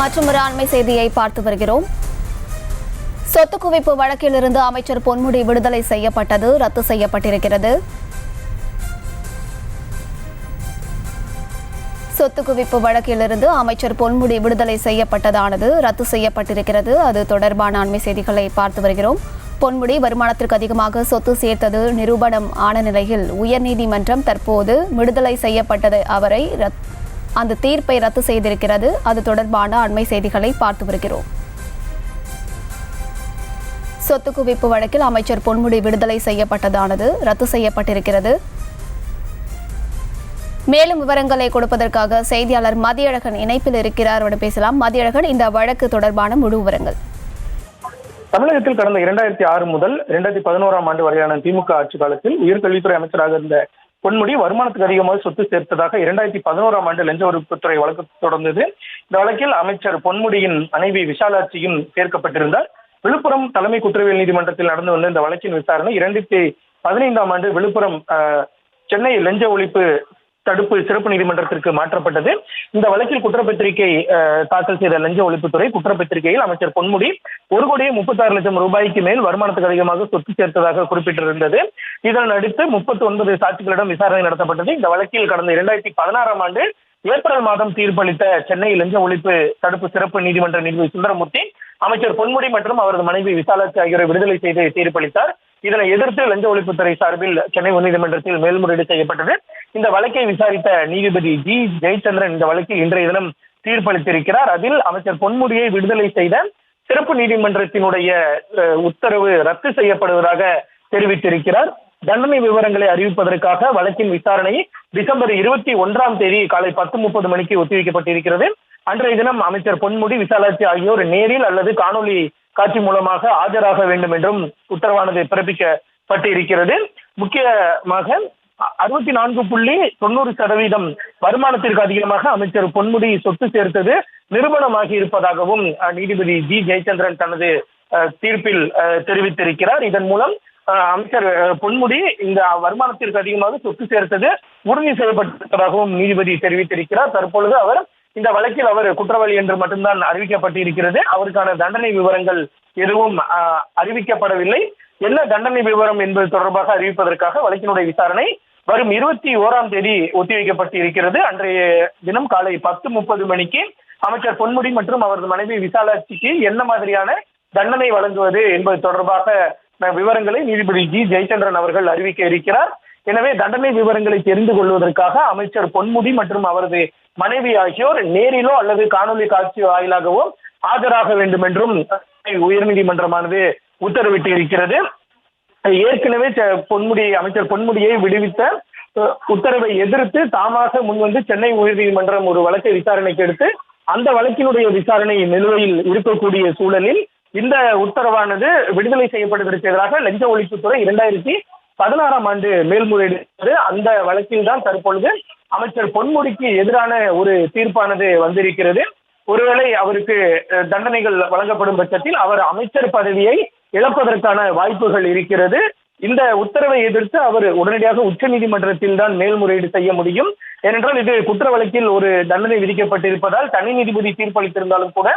மற்றொரு அண்மை செய்தியை பார்த்து வருகிறோம். சொத்து குவிப்பு வழக்கிலிருந்து அமைச்சர் பொன்முடி விடுதலை செய்யப்பட்டது ரத்து செய்யப்பட்டிருக்கிறது. சொத்து குவிப்பு வழக்கிலிருந்து அமைச்சர் பொன்முடி விடுதலை செய்யப்பட்டதானது ரத்து செய்யப்பட்டிருக்கிறது. அது தொடர்பான அண்மை செய்திகளை பார்த்து வருகிறோம். பொன்முடி வருமானத்திற்கு அதிகமாக சொத்து சேர்த்தது நிரூபணம் ஆன நிலையில் உயர்நீதிமன்றம் தற்போது விடுதலை செய்யப்பட்டது அவரை அந்த தீர்ப்பை ரத்து செய்திருக்கிறது. அது தொடர்பான அண்மை செய்திகளை பார்த்து வருகிறோம். சொத்து குவிப்பு வழக்கில் அமைச்சர் பொன்முடி விடுதலை செய்யப்பட்டதானது ரத்து செய்யப்பட்டிருக்கிறது. மேலும் விவரங்களை கொடுப்பதற்காக செய்தியாளர் மதியழகன் இணைப்பில் இருக்கிறார். அவருடன் பேசலாம். மதியழகன், இந்த வழக்கு தொடர்பான முழு விவரங்கள். தமிழகத்தில் கடந்த 2006 முதல் 2011ஆம் ஆண்டு வரையான திமுக ஆட்சி காலத்தில் உயர்கல்வித்துறை அமைச்சராக இருந்த பொன்முடி வருமானத்துக்கு அதிகமாக சொத்து சேர்த்ததாக 2011ஆம் ஆண்டு லஞ்ச ஒழிப்புத்துறை வழக்கு தொடர்ந்தது. இந்த வழக்கில் அமைச்சர் பொன்முடியின் மனைவி விஷாலாட்சியும் சேர்க்கப்பட்டிருந்தார். விழுப்புரம் தலைமை குற்றவியல் நீதிமன்றத்தில் நடந்து வந்த இந்த வழக்கின் விசாரணை 2015ஆம் ஆண்டு விழுப்புரம் சென்னை லஞ்ச ஒழிப்பு தடுப்பு சிறப்பு நீதிமன்றத்திற்கு மாற்றப்பட்டது. இந்த வழக்கில் குற்றப்பத்திரிகை தாக்கல் செய்த லஞ்ச ஒழிப்புத்துறை குற்றப்பத்திரிகையில் அமைச்சர் பொன்முடி 1,36,00,000 ரூபாய்க்கு மேல் வருமானத்துக்கு அதிகமாக சொத்து சேர்த்ததாக குறிப்பிட்டிருந்தது. இதன் அடுத்து 39 சாட்சிகளிடம் விசாரணை நடத்தப்பட்டது. இந்த வழக்கில் கடந்த 2016ஆம் ஆண்டு ஏப்ரல் மாதம் தீர்ப்பளித்த சென்னை லஞ்ச ஒழிப்பு தடுப்பு சிறப்பு நீதிமன்ற நீதிபதி சுந்தரமூர்த்தி அமைச்சர் பொன்முடி மற்றும் அவரது மனைவி விசாலாட்சி ஆகியோரை விடுதலை செய்து தீர்ப்பளித்தார். இதனை எதிர்த்து லஞ்ச ஒழிப்புத்துறை சார்பில் சென்னை உயர்நீதிமன்றத்தில் மேல்முறையீடு செய்யப்பட்டது. இந்த வழக்கை விசாரித்த நீதிபதி ஜி ஜெயச்சந்திரன் இந்த வழக்கில் இன்றைய தினம் தீர்ப்பளித்திருக்கிறார். அதில் அமைச்சர் பொன்முடியை விடுதலை செய்த சிறப்பு நீதிமன்றத்தினுடைய உத்தரவு ரத்து செய்யப்படுவதாக தெரிவித்திருக்கிறார். தண்டனை விவரங்களை அறிவிப்பதற்காக வழக்கின் விசாரணை டிசம்பர் 21ஆம் தேதி காலை 10:30 மணிக்கு ஒத்திவைக்கப்பட்டிருக்கிறது. அன்றைய தினம் அமைச்சர் பொன்முடி விசாலாட்சி ஆகியோர் நேரில் அல்லது காணொலி காட்சி மூலமாக ஆஜராக வேண்டும் என்றும் உத்தரவானது பிறப்பிக்கப்பட்டிருக்கிறது. முக்கியமாக 64.90% வருமானத்திற்கு அதிகமாக அமைச்சர் பொன்முடி சொத்து சேர்த்தது நிரூபணமாகி இருப்பதாகவும் நீதிபதி ஜி ஜெயச்சந்திரன் தனது தீர்ப்பில் தெரிவித்திருக்கிறார். இதன் மூலம் அமைச்சர் பொன்முடி இந்த வருமானத்திற்கு அதிகமாக சொத்து சேர்த்தது உறுதி செய்யப்பட்டிருப்பதாகவும் நீதிபதி தெரிவித்திருக்கிறார். தற்பொழுது அவர் இந்த வழக்கில் அவர் குற்றவாளி என்று மட்டும்தான் அறிவிக்கப்பட்டிருக்கிறது. அவருக்கான தண்டனை விவரங்கள் எதுவும் அறிவிக்கப்படவில்லை. என்ன தண்டனை விவரம் என்பது தொடர்பாக அறிவிப்பதற்காக வழக்கினுடைய விசாரணை வரும் 21ஆம் தேதி ஒத்திவைக்கப்பட்டு இருக்கிறது. அன்றைய தினம் காலை 10:30 மணிக்கு அமைச்சர் பொன்முடி மற்றும் அவரது மனைவி விசாலாட்சிக்கு என்ன மாதிரியான தண்டனை வழங்குவது என்பது தொடர்பாக விவரங்களை நீதிபதி ஜி ஜெயச்சந்திரன் அவர்கள் அறிவிக்க இருக்கிறார். எனவே தண்டனை விவரங்களை தெரிந்து கொள்வதற்காக அமைச்சர் பொன்முடி மற்றும் அவரது மனைவி ஆகியோர் நேரிலோ அல்லது காணொலி காட்சி வாயிலாகவோ ஆஜராக வேண்டும் என்றும் உயர்நீதிமன்றமானது உத்தரவிட்டு இருக்கிறது. ஏற்கனவே அமைச்சர் பொன்முடியை விடுவித்த உத்தரவை எதிர்த்து தாமாக முன்வந்து சென்னை உயர்நீதிமன்றம் ஒரு வழக்கை விசாரணைக்கு எடுத்து அந்த வழக்கினுடைய விசாரணை நிலுவையில் இருக்கக்கூடிய சூழலில் இந்த உத்தரவானது விடுதலை செய்யப்படுவதற்கு எதிராக லஞ்ச ஒழிப்புத்துறை 2016ஆம் ஆண்டு மேல்முறையீடு அந்த வழக்கில் தான் தற்பொழுது அமைச்சர் பொன்முடிக்கு எதிரான ஒரு தீர்ப்பானது வந்திருக்கிறது. ஒருவேளை அவருக்கு தண்டனைகள் வழங்கப்படும் பட்சத்தில் அவர் அமைச்சர் பதவியை இழப்பதற்கான வாய்ப்புகள் இருக்கிறது. இந்த உத்தரவை எதிர்த்து அவர் உடனடியாக உச்ச நீதிமன்றத்தில் தான் மேல்முறையீடு செய்ய முடியும். ஏனென்றால் இது குற்ற வழக்கில் ஒரு தண்டனை விதிக்கப்பட்டிருப்பதால் தனி நீதிபதி தீர்ப்பளித்திருந்தாலும் கூட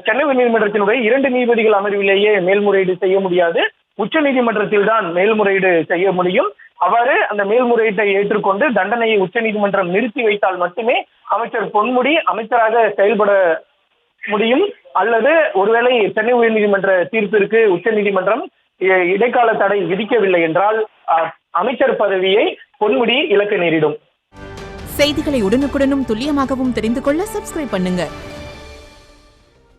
சென்னை உயர்நீதிமன்றத்தினுடைய 2 நீதிபதிகள் அமர்விலேயே மேல்முறையீடு செய்ய முடியாது. உச்ச நீதிமன்றத்தில் தான் மேல்முறையீடு செய்ய முடியும். அவ்வாறு அந்த மேல்முறையீட்டை ஏற்றுக்கொண்டு தண்டனையை உச்ச நீதிமன்றம் நிறுத்தி வைத்தால் மட்டுமே அமைச்சர் பொன்முடி அமைச்சராக செயல்பட முடியும். அல்லது ஒருவேளை சென்னை உயர்நீதிமன்ற தீர்ப்பிற்கு உச்ச நீதிமன்றம் இடைக்கால தடை விதிக்கவில்லை என்றால் அமைச்சர் பதவியை பொன்முடி இழக்க நேரிடும். செய்திகளை உடனுக்குடனும் துல்லியமாகவும் தெரிந்து கொள்ள சப்ஸ்கிரைப் பண்ணுங்க.